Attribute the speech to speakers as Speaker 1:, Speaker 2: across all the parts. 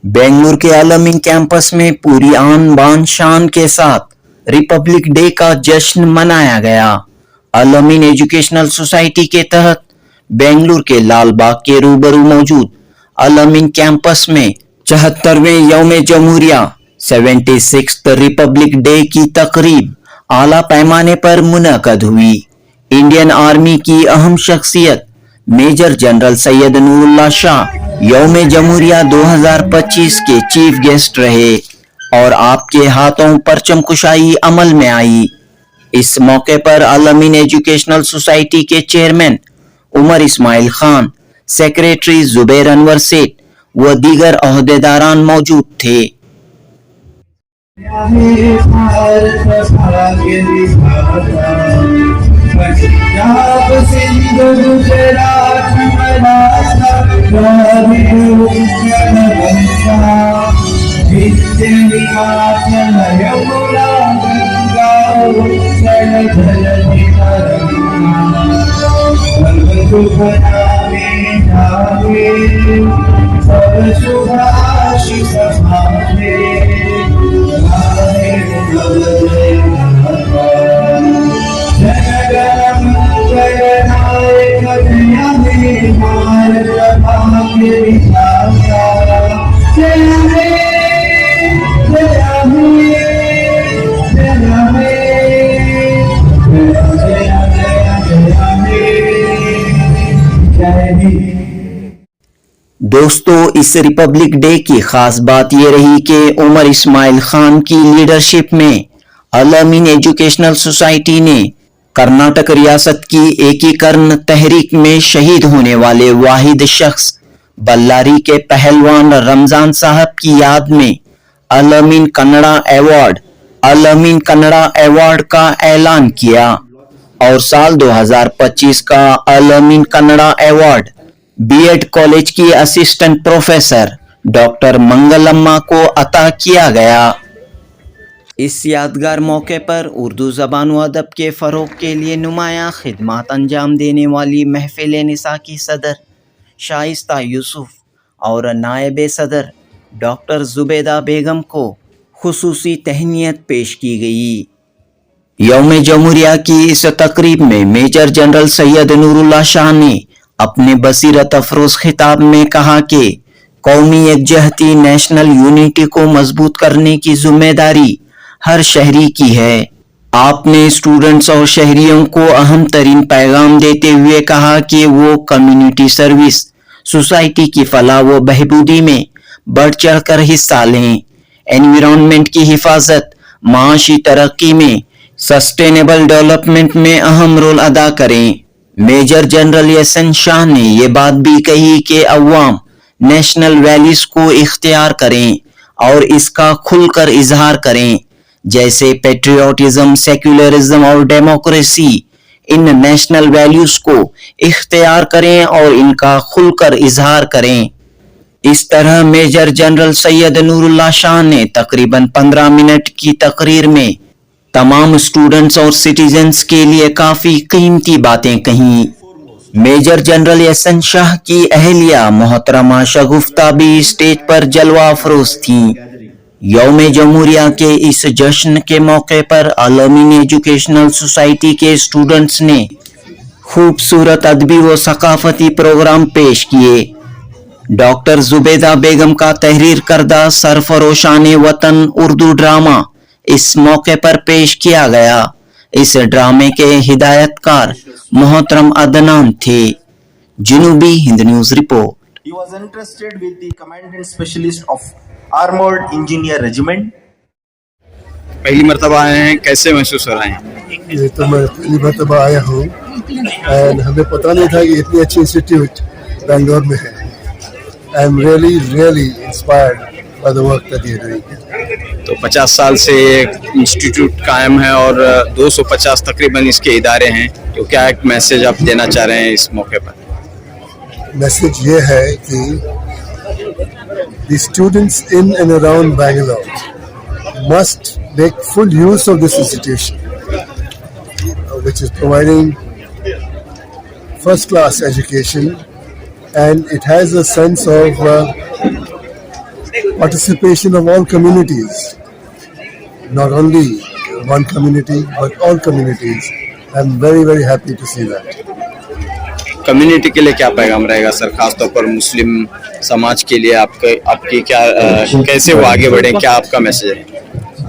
Speaker 1: बेंगलुरु के अल-अमीन कैंपस में पूरी आन बान शान के साथ रिपब्लिक डे का जश्न मनाया गया। अल-अमीन एजुकेशनल सोसाइटी के तहत बेंगलुरु के लाल बाग के रूबरू मौजूद अल-अमीन कैंपस में 74वें यौम जमहूरिया 76th रिपब्लिक डे की तकरीब आला पैमाने पर मुनक्कद हुई। इंडियन आर्मी की अहम शख्सियत मेजर जनरल सैयद नूरुल्ला शाह यौम जमहूरिया 2025 के चीफ गेस्ट रहे और आपके हाथों परचम कुशाई अमल में आई। इस मौके पर अल-अमीन एजुकेशनल सोसाइटी के चेयरमैन उमर इस्माइल-खान, सेक्रेटरी जुबैर अनवर सेठ व दीगर ओहदेदारान मौजूद थे। पंजाब सिंध गुजरात मराठा विंध्य हिमाचल यमुना गंगा उत्कल जलधि शुभ नामे नामे सब शुभ आशीष पावे दोस्तों, इस रिपब्लिक डे की खास बात ये रही कि उमर इस्माइल खान की लीडरशिप में अल-अमीन एजुकेशनल सोसाइटी ने कर्नाटक रियासत की एकीकरण तहरीक में शहीद होने वाले वाहिद शख्स बल्लारी के पहलवान रमजान साहब की याद में अल-अमीन कन्नड़ा अवार्ड का ऐलान किया और साल 2025 का Al-Ameen Kannada award BEd college की असिस्टेंट प्रोफेसर डॉक्टर मंगलम्मा को अता किया गया। इस यादगार मौके पर उर्दू ज़बान व अदब के फ़रोग़ के लिए नुमायाँ खिदमात अंजाम देने वाली महफ़िल निसा की सदर शाइस्ता यूसुफ और नायब सदर डॉक्टर जुबैदा बेगम को खुसूसी तहनीत पेश की गई। यौम जमहूरिया की इस तकरीब में मेजर जनरल सैयद नूरुल्ला शाह ने अपने बसीरत अफरोज़ खिताब में कहा कि कौमी यकजहती नेशनल यूनिटी को मजबूत करने की जिम्मेदारी हर शहरी की है। आपने स्टूडेंट्स और शहरियों को अहम तरीन पैगाम देते हुए कहा कि वो कम्युनिटी सर्विस, सोसाइटी की फलाह व बहबूदी में बढ़ चढ़ कर हिस्सा लें, एनवायरनमेंट की हिफाजत, माशी तरक्की में, सस्टेनेबल डेवलपमेंट में अहम रोल अदा करें। मेजर जनरल एहसन शाह ने ये बात भी कही कि अवाम नेशनल वैल्यूज को इख्तियार करें और इसका खुलकर इजहार करें, जैसे पेट्रियोटिज्म, सेक्युलरिज्म और डेमोक्रेसी। इन नेशनल वैल्यूज को इख्तियार करें और इनका खुलकर इजहार करें। इस तरह मेजर जनरल सैयद नूरुल्ला शाह ने तकरीबन 15 मिनट की तकरीर में तमाम स्टूडेंट्स और सिटीजन्स के लिए काफी कीमती बातें कहीं। मेजर जनरल एहसन शाह की अहलिया मोहतरमा शगुफ्ता भी स्टेज पर जलवा अफरोज थीं। यौम जमहूरिया के इस जश्न के मौके पर अल-अमीन एजुकेशनल सोसाइटी के स्टूडेंट्स ने खूबसूरत अदबी व सकाफती प्रोग्राम पेश किए। डॉक्टर जुबैदा बेगम का तहरीर करदा सरफरोशान वतन उर्दू ड्रामा इस मौके पर पेश किया गया। इस ड्रामे के हिदायतकार मोहतरम अदनान थे। जनूबी हिंद news report.
Speaker 2: He was entrusted with the commandant specialist of Armored Engineer Regiment.
Speaker 3: पहली मर्तबा आए हैं, कैसे महसूस हो रहे हैं?
Speaker 4: ये तो मैं पहली मर्तबा आया हूँ और हमें पता नहीं था कि इतनी अच्छी इंस्टीट्यूट बेंगलोर में है। I am really inspired by the work that you are doing.
Speaker 3: तो 50 साल से इंस्टीट्यूट कायम है और 250 तकरीबन इसके इदारे हैं, तो क्या एक मैसेज आप देना चाह रहे हैं इस मौके पर?
Speaker 4: मैसेज ये है कि the students in and around Bangalore must make full use of this institution, which is providing first-class education, and it has a sense of participation of all communities, not only one community but all communities. I'm very, very happy to see that.
Speaker 3: Community के लिए क्या पैगाम रहेगा sir, खासतौर पर मुस्लिम समाज के लिए आपकी क्या कैसे वो आगे बढ़े, क्या आपका मैसेज है?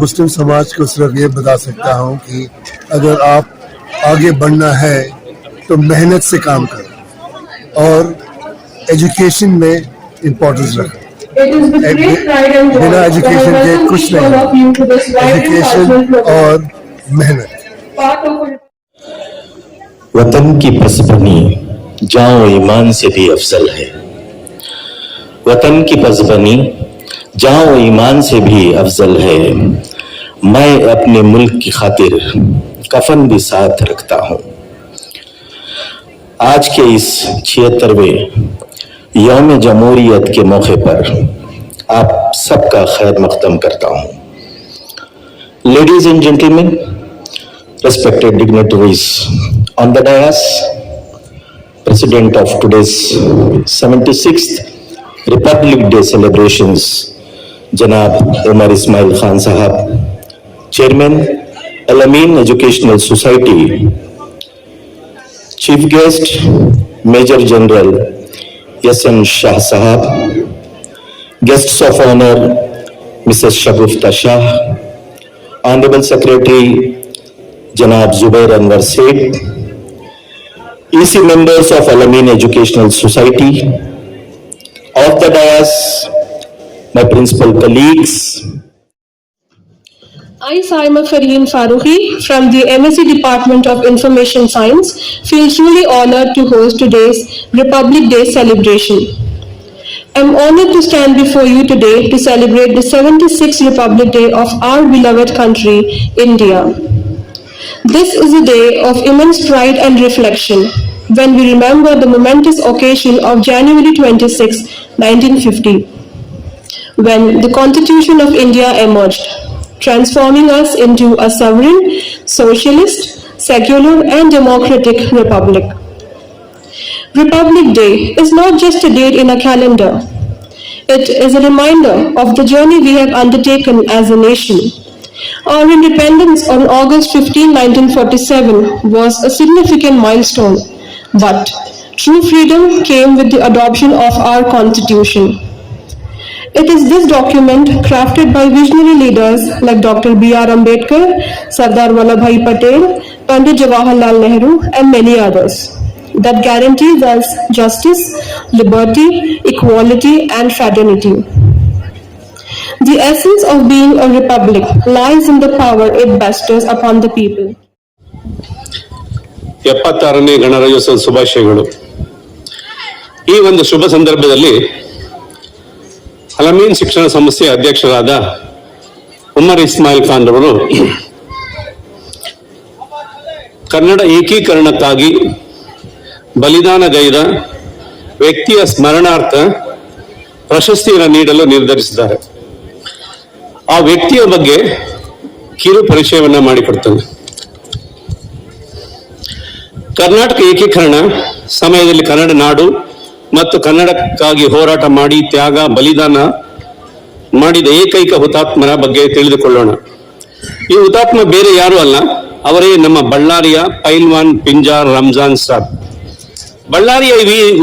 Speaker 4: मुस्लिम समाज को सिर्फ ये बता सकता हूँ कि अगर आप आगे बढ़ना है तो मेहनत से काम करो और एजुकेशन में इम्पोर्टेंस रखें। बिना एजुकेशन के कुछ नहीं, एजुकेशन और मेहनत।
Speaker 5: वतन की पसबनी जाओ ईमान से भी अफजल है। वतन की पसबनी जाओ ईमान से भी अफजल है। मैं अपने मुल्क की खातिर कफन भी साथ रखता हूँ। आज के इस 76वें यौम जमहूरियत के मौके पर आप सबका खैर मकदम करता हूँ। Ladies and gentleman, respected dignitaries on the dais, President of today's 76th Republic Day celebrations, Janab Umar IsmailKhan Sahab, Chairman, Al-Ameen Educational Society, Chief Guest, Major General Shah Sahab, Guests of Honor, Mrs. Shah, Honorable Secretary Janab Zubair Anwar Syed, EC members of Al-Ameen Educational Society, of the dais, my principal colleagues.
Speaker 6: I, Saima Fareen Farooqi, from the MSc Department of Information Science, feel truly honored to host today's Republic Day celebration. I'm honored to stand before you today to celebrate the 76th Republic Day of our beloved country, India. This is a day of immense pride and reflection when we remember the momentous occasion of January 26, 1950, when the Constitution of India emerged, transforming us into a sovereign, socialist, secular and democratic republic. Republic Day is not just a date in a calendar. It is a reminder of the journey we have undertaken as a nation. Our independence on August 15, 1947 was a significant milestone, but true freedom came with the adoption of our Constitution. It is this document, crafted by visionary leaders like Dr. B.R. Ambedkar, Sardar Vallabhbhai Patel, Pandit Jawaharlal Nehru, and many others, that guarantees us justice, liberty, equality, and fraternity. The essence of being a republic lies in the power it bestows upon the people.
Speaker 7: 76ನೇ ಗಣರಾಜ್ಯೋತ್ಸವ ಶುಭಾಶಯಗಳು. ಈ ಒಂದು ಶುಭ ಸಂದರ್ಭದಲ್ಲಿ ಅಲ್-ಅಮೀನ್ ಶಿಕ್ಷಣ ಸಂಸ್ಥೆಯ ಅಧ್ಯಕ್ಷರಾದ ಉಮರ್ ಇಸ್ಮಾಯಿಲ್ ಖಾನ್ ರವರು ಕನ್ನಡ ಏಕೀಕರಣಕ್ಕಾಗಿ ಬಲಿದಾನಗೈದ ವ್ಯಕ್ತಿಯ ಸ್ಮರಣಾರ್ಥ ಪ್ರಶಸ್ತಿಯನ್ನು ನೀಡಲು ನಿರ್ಧರಿಸಿದ್ದಾರೆ. ಆ ವ್ಯಕ್ತಿಯ ಬಗ್ಗೆ ಕಿರು ಪರಿಚಯವನ್ನ ಮಾಡಿಕೊಡ್ತೇನೆ. ಕರ್ನಾಟಕ ಏಕೀಕರಣ ಸಮಯದಲ್ಲಿ ಕನ್ನಡ ನಾಡು ಮತ್ತು ಕನ್ನಡಕ್ಕಾಗಿ ಹೋರಾಟ ಮಾಡಿ ತ್ಯಾಗ ಬಲಿದಾನ ಮಾಡಿದ ಏಕೈಕ ಹುತಾತ್ಮರ ಬಗ್ಗೆ ತಿಳಿದುಕೊಳ್ಳೋಣ. ಈ ಹುತಾತ್ಮ ಬೇರೆ ಯಾರು ಅಲ್ಲ, ಅವರೇ ನಮ್ಮ ಬಳ್ಳಾರಿಯ ಪೈಲ್ವಾನ್ ಪಿಂಜಾರ್ ರಂಜಾನ್ ಸಾಬ್. ಬಳ್ಳಾರಿಯ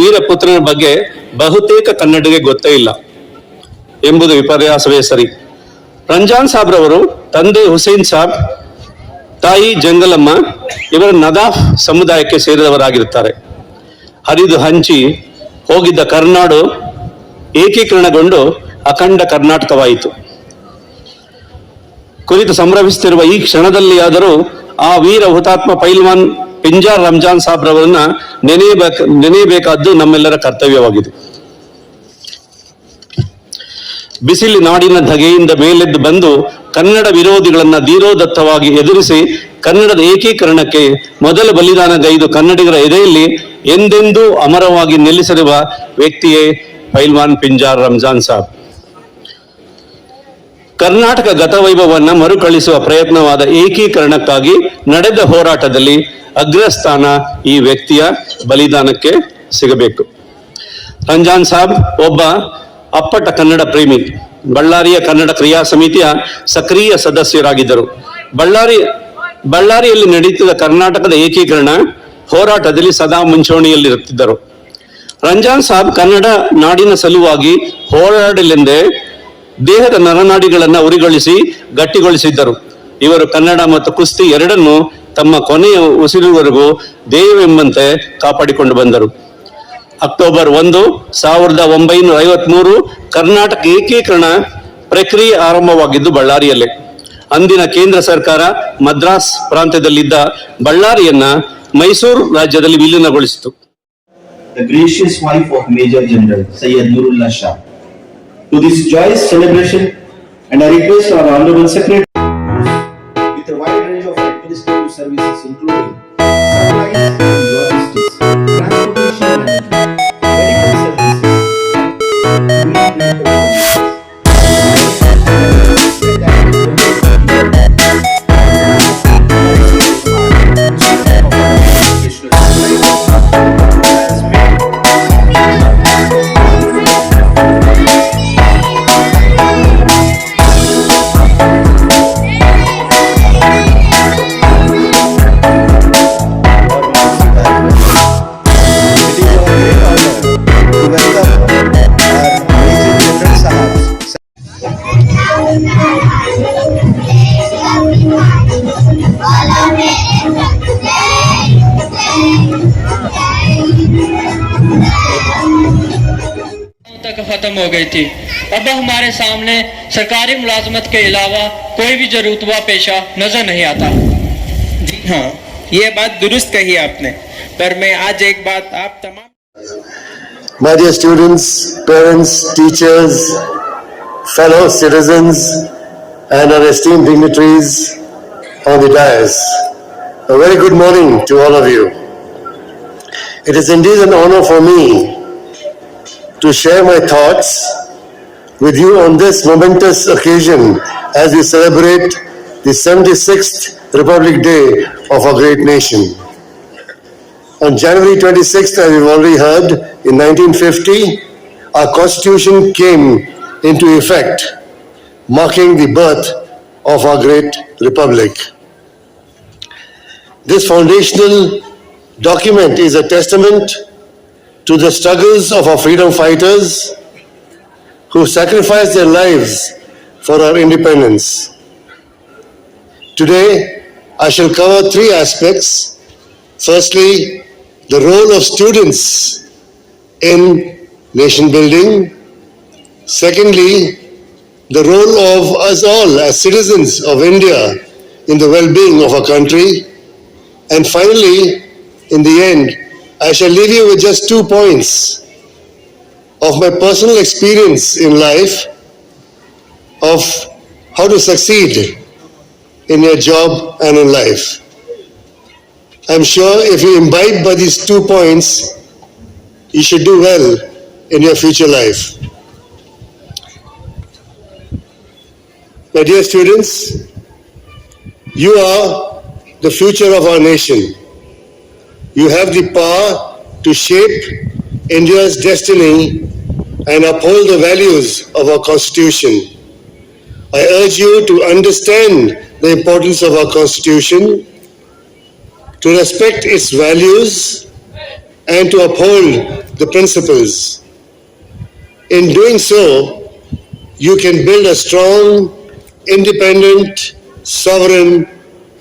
Speaker 7: ವೀರಪುತ್ರನ ಬಗ್ಗೆ ಬಹುತೇಕ ಕನ್ನಡಿಗೆ ಗೊತ್ತೇ ಇಲ್ಲ ಎಂಬುದು ವಿಪರ್ಯಾಸವೇ ಸರಿ. ರಂಜಾನ್ ಸಾಬ್ರವರು ತಂದೆ ಹುಸೇನ್ ಸಾಬ್, ತಾಯಿ ಜಂಗಲಮ್ಮ ಇವರ ನದಾಫ್ ಸಮುದಾಯಕ್ಕೆ ಸೇರಿದವರಾಗಿರುತ್ತಾರೆ. ಹರಿದು ಹಂಚಿ ಹೋಗಿದ್ದ ಕರ್ನಾಡು ಏಕೀಕರಣಗೊಂಡು ಅಖಂಡ ಕರ್ನಾಟಕವಾಯಿತು. ಕುರಿತು ಸಂಭ್ರಮಿಸುತ್ತಿರುವ ಈ ಕ್ಷಣದಲ್ಲಿ ಆದರೂ ಆ ವೀರ ಹುತಾತ್ಮ ಪೈಲ್ವಾನ್ ಪಿಂಜಾರ್ ರಂಜಾನ್ ಸಾಬ್ರವರನ್ನ ನೆನೆಯಬೇಕಾದ್ದು ನಮ್ಮೆಲ್ಲರ ಕರ್ತವ್ಯವಾಗಿದೆ. ಬಿಸಿಲು ನಾಡಿನ ಧಗೆಯಿಂದ ಮೇಲೆದ್ದು ಬಂದು ಕನ್ನಡ ವಿರೋಧಿಗಳನ್ನ ಧೀರೋದತ್ತವಾಗಿ ಎದುರಿಸಿ ಕನ್ನಡದ ಏಕೀಕರಣಕ್ಕೆ ಮೊದಲ ಬಲಿದಾನಗೈದು ಕನ್ನಡಿಗರ ಎದೆಯಲ್ಲಿ ಎಂದೆಂದೂ ಅಮರವಾಗಿ ನೆಲೆಸಿರುವ ವ್ಯಕ್ತಿಯೇ ಪೈಲ್ವಾನ್ ಪಿಂಜಾರ್ ರಂಜಾನ್ ಸಾಬ್. ಕರ್ನಾಟಕ ಗತವೈಭವನ್ನ ಮರುಕಳಿಸುವ ಪ್ರಯತ್ನವಾದ ಏಕೀಕರಣಕ್ಕಾಗಿ ನಡೆದ ಹೋರಾಟದಲ್ಲಿ ಅಗ್ರಸ್ಥಾನ ಈ ವ್ಯಕ್ತಿಯ ಬಲಿದಾನಕ್ಕೆ ಸಿಗಬೇಕು. ರಂಜಾನ್ ಸಾಬ್ ಒಬ್ಬ ಅಪ್ಪಟ ಕನ್ನಡ ಪ್ರೇಮಿ. ಬಳ್ಳಾರಿಯ ಕನ್ನಡ ಕ್ರಿಯಾ ಸಮಿತಿಯ ಸಕ್ರಿಯ ಸದಸ್ಯರಾಗಿದ್ದರು. ಬಳ್ಳಾರಿಯಲ್ಲಿ ನಡೆಯುತ್ತಿದ್ದ ಕರ್ನಾಟಕದ ಏಕೀಕರಣ ಹೋರಾಟದಲ್ಲಿ ಸದಾ ಮುಂಚೂಣಿಯಲ್ಲಿರುತ್ತಿದ್ದರು. ರಂಜಾನ್ ಸಾಬ್ ಕನ್ನಡ ನಾಡಿನ ಸಲುವಾಗಿ ಹೋರಾಡಲೆಂದೇ ದೇಹದ ನರನಾಡಿಗಳನ್ನು ಉರಿಗೊಳಿಸಿ ಗಟ್ಟಿಗೊಳಿಸಿದ್ದರು. ಇವರು ಕನ್ನಡ ಮತ್ತು ಕುಸ್ತಿ ಎರಡನ್ನೂ ತಮ್ಮ ಕೊನೆಯ ಉಸಿರುವರೆಗೂ ದೇವವೆಂಬಂತೆ ಕಾಪಾಡಿಕೊಂಡು ಬಂದರು. ಅಕ್ಟೋಬರ್ 1, 1953 ಕರ್ನಾಟಕ ಏಕೀಕರಣ ಪ್ರಕ್ರಿಯೆ ಆರಂಭವಾಗಿದ್ದು ಬಳ್ಳಾರಿಯಲ್ಲೇ. ಅಂದಿನ ಕೇಂದ್ರ ಸರ್ಕಾರ ಮದ್ರಾಸ್ ಪ್ರಾಂತ್ಯದಲ್ಲಿದ್ದ ಬಳ್ಳಾರಿಯನ್ನ ಮೈಸೂರು ರಾಜ್ಯದಲ್ಲಿ ವಿಲೀನಗೊಳಿಸಿತು.
Speaker 2: The gracious wife of Major General Syed Noorulla Shah. To this joyous celebration, and I request our Honorable Secretary with a wide range of administrative services including supplies and logistics, transportation management, medical services,
Speaker 8: तक खत्म हो गई थी. अब हमारे सामने सरकारी मुलाजमत के अलावा कोई भी जरूरतवा पेशा नजर नहीं आता.
Speaker 9: जी हाँ, ये बात दुरुस्त कही आपने, पर मैं आज एक बात आप तमाम
Speaker 4: My dear students, parents, teachers, fellow citizens, and our esteemed dignitaries on the dais, a very good morning to all of you. It is indeed an honor for me to share my thoughts with you on this momentous occasion as we celebrate the 76th Republic Day of our great nation. On January 26th, as we've already heard, in 1950, our Constitution came into effect, marking the birth of our great Republic. This foundational document is a testament to the struggles of our freedom fighters who sacrificed their lives for our independence. Today, I shall cover three aspects. Firstly, the role of students in nation building. Secondly, the role of us all as citizens of India in the well-being of our country. And finally, in the end, I shall leave you with just 2 points of my personal experience in life of how to succeed in your job and in life. I'm sure if you imbibe by these 2 points, you should do well in your future life. My dear students, you are the future of our nation. You have the power to shape India's destiny and uphold the values of our Constitution. I urge you to understand the importance of our Constitution, to respect its values, and to uphold the principles. In doing so, you can build a strong, independent, sovereign,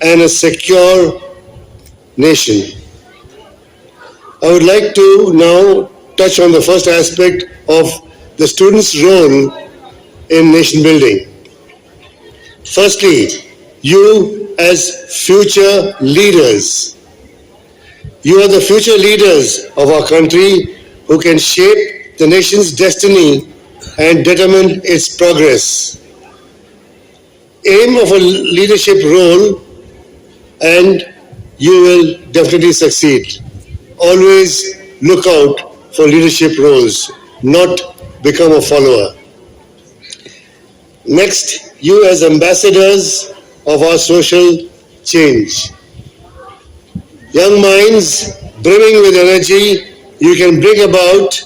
Speaker 4: and a secure nation. I would like to now touch on the first aspect of the students' role in nation building. Firstly, you as future leaders. You are the future leaders of our country who can shape the nation's destiny and determine its progress. Aim of a leadership role and you will definitely succeed. Always look out for leadership roles, not become a follower. Next, you as ambassadors of our social change. Young minds brimming with energy, you can bring about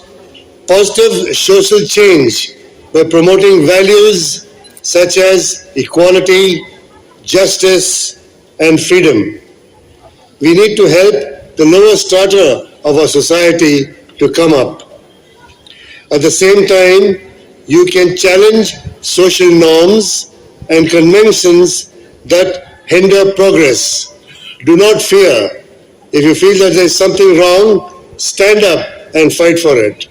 Speaker 4: positive social change by promoting values such as equality, justice, and freedom. We need to help the lower strata of our society to come up. At the same time, you can challenge social norms and conventions that hinder progress. Do not fear. If you feel that there is something wrong, stand up and fight for it.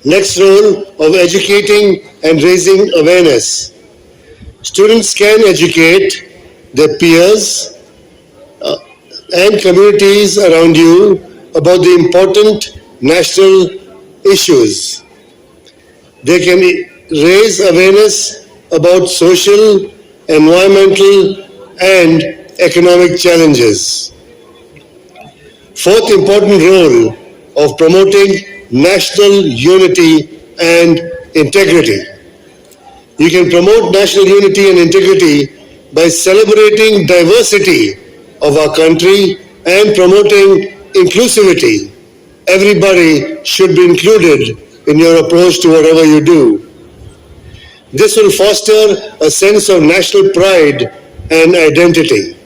Speaker 4: Next role of educating and raising awareness. Students can educate their peers and communities around you about the important national issues. They can raise awareness about social, environmental, and economic challenges. Fourth important role of promoting national unity and integrity. You can promote national unity and integrity by celebrating diversity of our country and promoting inclusivity. Everybody should be included in your approach to whatever you do. This will foster a sense of national pride and identity.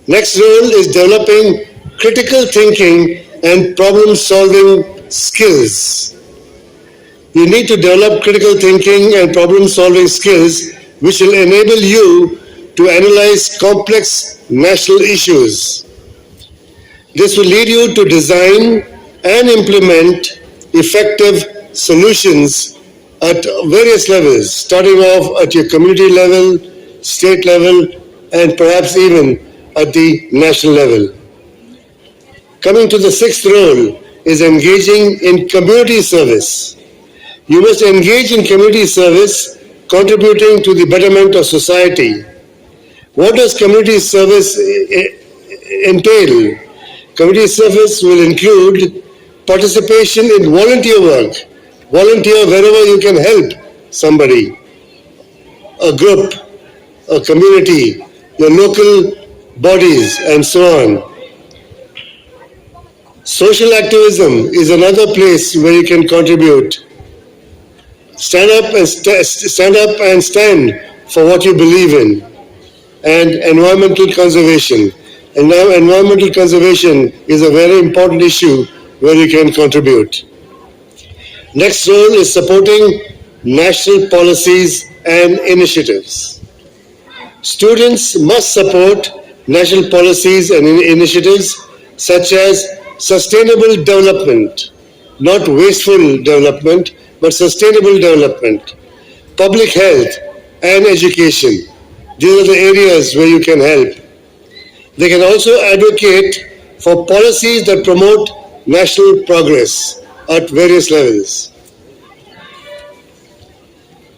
Speaker 4: Next role is developing critical thinking and problem-solving skills. You need to develop critical thinking and problem-solving skills which will enable you to analyze complex national issues. This will lead you to design and implement effective solutions at various levels, starting off at your community level, state level, and perhaps even at the national level. Coming to the sixth role is engaging in community service. You must engage in community service, contributing to the betterment of society. What does community service entail? Community service will include participation in volunteer work. Volunteer wherever you can help somebody, a group, a community, your local bodies, and so on. Social activism is another place where you can contribute. Stand up and stand for what you believe in. And environmental conservation. And now environmental conservation is a very important issue where you can contribute. Next role is supporting national policies and initiatives. Students must support national policies and initiatives such as sustainable development, not wasteful development, but sustainable development, public health and education. These are the areas where you can help. They can also advocate for policies that promote national progress at various levels.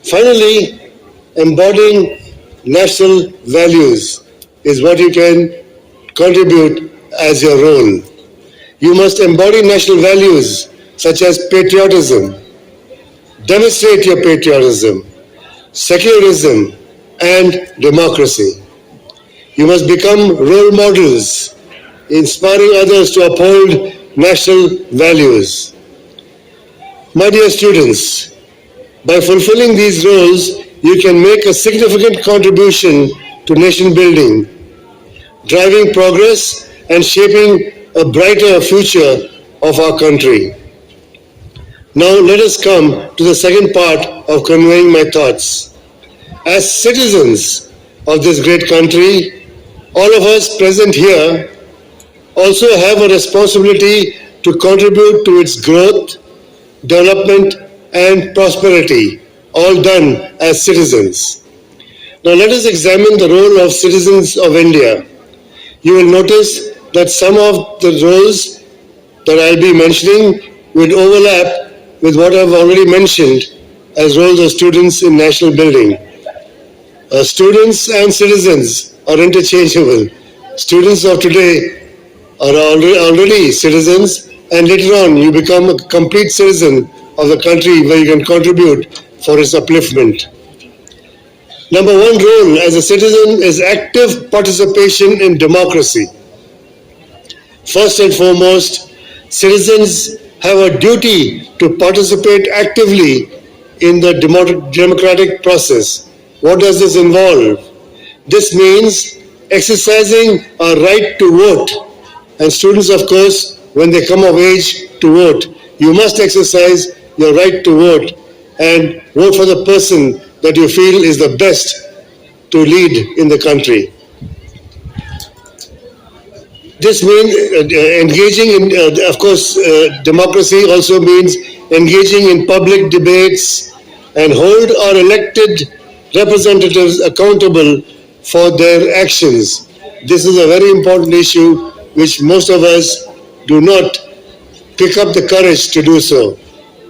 Speaker 4: Finally, embodying national values is what you can contribute as your role. You must embody national values such as patriotism, demonstrate your patriotism, secularism, and democracy. You must become role models, inspiring others to uphold national values. My dear students, by fulfilling these roles, you can make a significant contribution to nation building, driving progress and shaping a brighter future of our country. Now let us come to the second part of conveying my thoughts. As citizens of this great country, all of us present here also have a responsibility to contribute to its growth, development, and prosperity, all done as citizens. Now let us examine the role of citizens of India. You will notice that some of the roles that I'll be mentioning will overlap with what I've already mentioned as roles of students in national building. Students and citizens are interchangeable. Students of today are already citizens, and later on you become a complete citizen of the country where you can contribute for its upliftment. Number one role as a citizen is active participation in democracy. First and foremost, citizens have a duty to participate actively in the democratic process. What does this involve? This means exercising our right to vote. And students, of course, when they come of age to vote, you must exercise your right to vote and vote for the person that you feel is the best to lead in the country. This means engaging in, of course, democracy also means engaging in public debates and hold our elected representatives accountable for their actions. This is a very important issue which most of us do not pick up the courage to do so.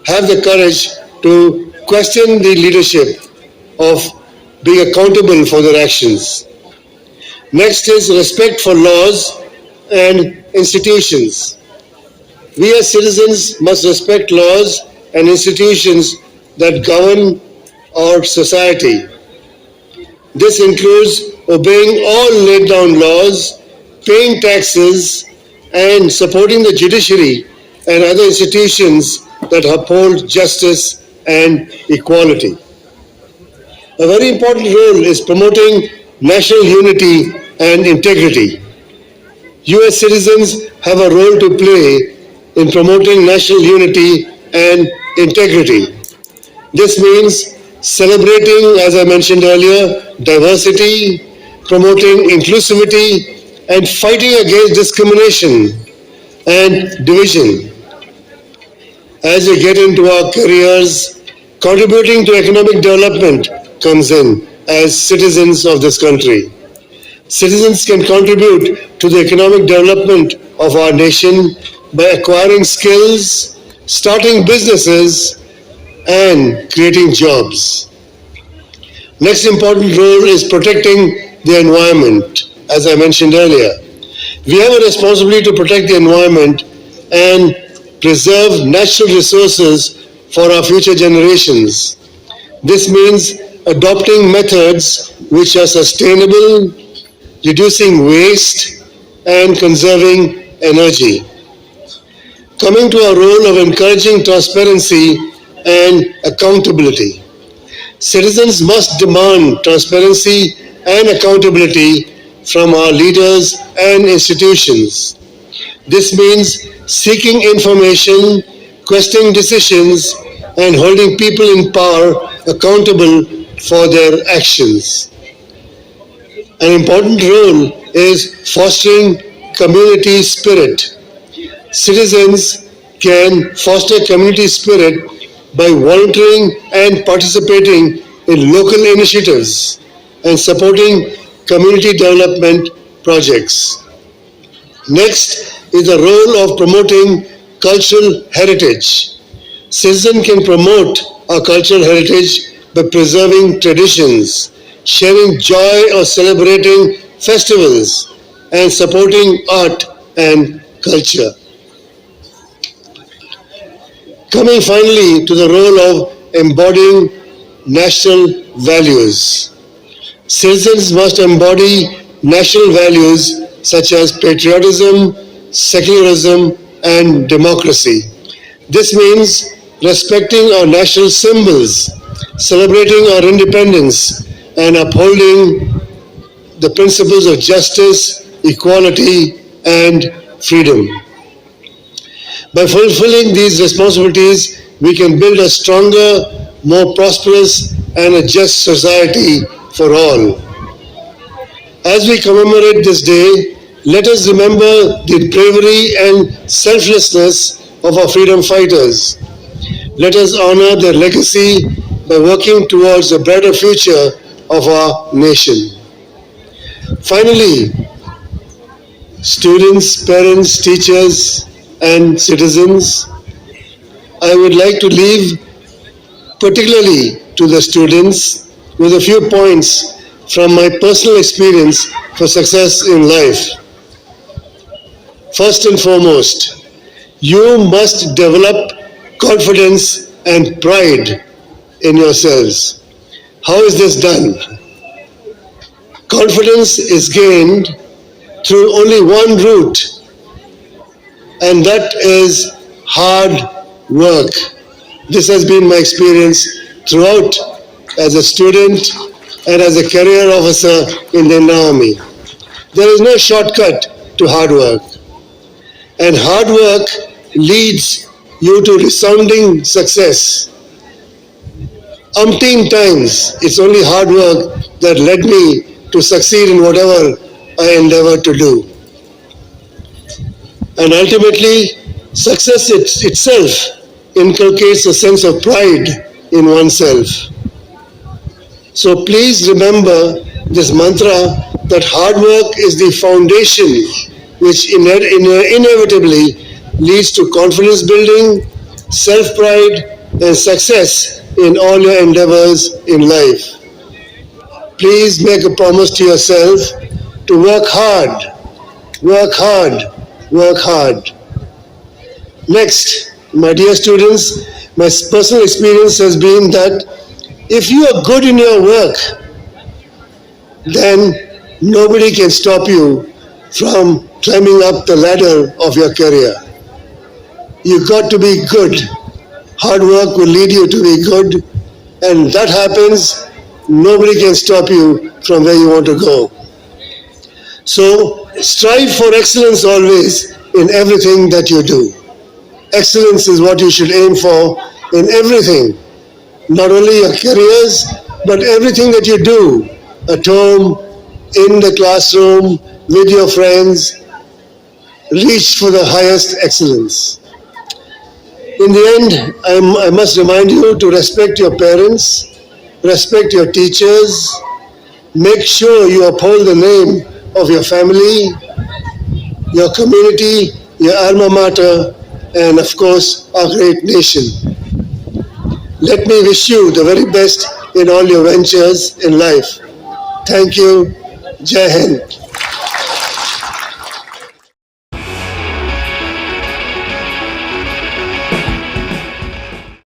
Speaker 4: Have the courage to question the leadership of being accountable for their actions. Next is respect for laws and institutions. We as citizens must respect laws and institutions that govern our society. This includes obeying all laid down laws, paying taxes, and supporting the judiciary and other institutions that uphold justice and equality. A very important role is promoting national unity and integrity. US citizens have a role to play in promoting national unity and integrity. This means celebrating, as I mentioned earlier, diversity, promoting inclusivity, and fighting against discrimination and division. As we get into our careers, contributing to economic development comes in as citizens of this country. Citizens can contribute to the economic development of our nation by acquiring skills, starting businesses, and creating jobs. Next important role is protecting the environment, as I mentioned earlier. We have a responsibility to protect the environment and preserve natural resources for our future generations. This means adopting methods which are sustainable, reducing waste, and conserving energy. Coming to our role of encouraging transparency and accountability. Citizens must demand transparency and accountability from our leaders and institutions. This means seeking information, questioning decisions, and holding people in power accountable for their actions. An important role is fostering community spirit. Citizens can foster community spirit by volunteering and participating in local initiatives and supporting community development projects. Next is the role of promoting cultural heritage. Citizens can promote our cultural heritage by preserving traditions, sharing joy or celebrating festivals, and supporting art and culture. Coming finally to the role of embodying national values. Citizens must embody national values such as patriotism, secularism, and democracy. This means respecting our national symbols, celebrating our independence, and upholding the principles of justice, equality, and freedom. By fulfilling these responsibilities, we can build a stronger, more prosperous, and a just society for all. As we commemorate this day, let us remember the bravery and selflessness of our freedom fighters. Let us honor their legacy by working towards a brighter future of our nation. Finally, students, parents, teachers, and citizens, I would like to leave particularly to the students with a few points from my personal experience for success in life. First and foremost, you must develop confidence and pride in yourselves. How is this done? Confidence is gained through only one route, and that is hard work. This has been my experience throughout as a student and as a career officer in the Indian Army. There is no shortcut to hard work. And hard work leads you to resounding success. Umpteen times, it's only hard work that led me to succeed in whatever I endeavored to do. And ultimately, success itself inculcates a sense of pride in oneself. So please remember this mantra that hard work is the foundation which inevitably leads to confidence building, self-pride, and success in all your endeavors in life. Please make a promise to yourself to work hard, work hard, work hard. Next, my dear students, my personal experience has been that if you are good in your work, then nobody can stop you from climbing up the ladder of your career. You've got to be good. Hard work will lead you to be good, and that happens, nobody can stop you from where you want to go. So strive for excellence always in everything that you do. Excellence is what you should aim for in everything, not only your careers, but everything that you do, at home, in the classroom, with your friends. Reach for the highest excellence. In the end, I must remind you to respect your parents, respect your teachers, make sure you uphold the name of your family, your community, your alma mater, and of course, our great nation. Let me wish you the very best in all your ventures in life. Thank you. Jai Hind.